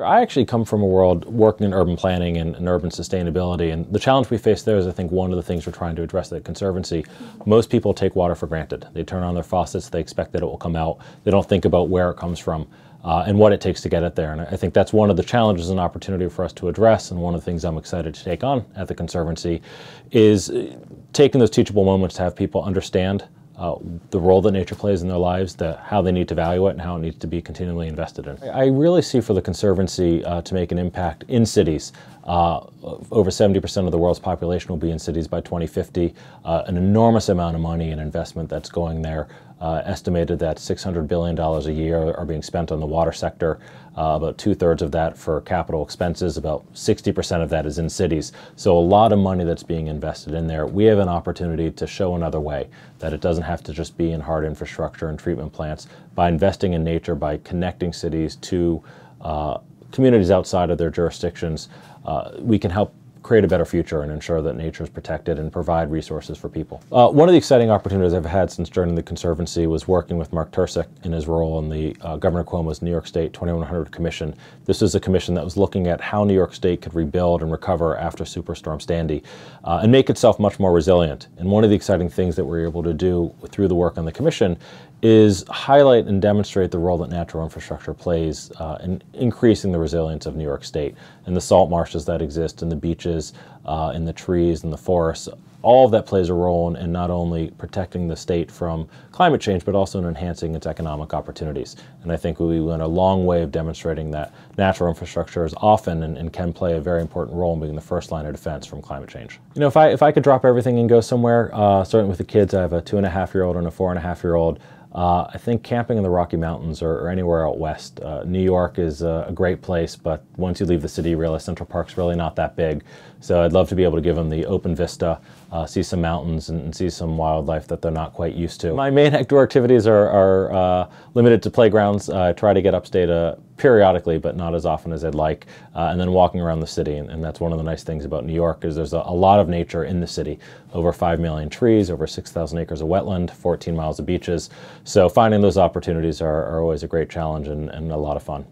I actually come from a world working in urban planning and urban sustainability, and the challenge we face there is, I think, one of the things we're trying to address at Conservancy. Most people take water for granted. They turn on their faucets, they expect that it will come out. They don't think about where it comes from and what it takes to get it there. And I think that's one of the challenges and opportunity for us to address, and one of the things I'm excited to take on at the Conservancy is taking those teachable moments to have people understand the role that nature plays in their lives, how they need to value it, and how it needs to be continually invested in. I really see for the Conservancy to make an impact in cities. Over 70% of the world's population will be in cities by 2050. An enormous amount of money and investment that's going there. Estimated that $600 billion a year are being spent on the water sector. About 2/3 of that for capital expenses. About 60% of that is in cities. So a lot of money that's being invested in there. We have an opportunity to show another way, that it doesn't have to just be in hard infrastructure and treatment plants. By investing in nature, by connecting cities to communities outside of their jurisdictions, we can help create a better future and ensure that nature is protected and provide resources for people. One of the exciting opportunities I've had since joining the Conservancy was working with Mark Tercek in his role in the Governor Cuomo's New York State 2100 Commission. This is a commission that was looking at how New York State could rebuild and recover after Superstorm Sandy and make itself much more resilient. And one of the exciting things that we're able to do through the work on the commission is highlight and demonstrate the role that natural infrastructure plays in increasing the resilience of New York State, and the salt marshes that exist, and the beaches, in the trees, and the forests. All of that plays a role in not only protecting the state from climate change, but also in enhancing its economic opportunities. And I think we went a long way of demonstrating that natural infrastructure is often and can play a very important role in being the first line of defense from climate change. You know, if I could drop everything and go somewhere, starting with the kids, I have a 2.5-year-old and a 4.5-year-old. I think camping in the Rocky Mountains or anywhere out west. New York is a great place, but once you leave the city, you realize Central Park's really not that big. So I'd love to be able to give them the open vista, see some mountains and see some wildlife that they're not quite used to. My main outdoor activities are limited to playgrounds. I try to get upstate periodically, but not as often as I'd like, and then walking around the city. And that's one of the nice things about New York, is there's a lot of nature in the city. Over 5 million trees, over 6,000 acres of wetland, 14 miles of beaches. So finding those opportunities are always a great challenge and a lot of fun.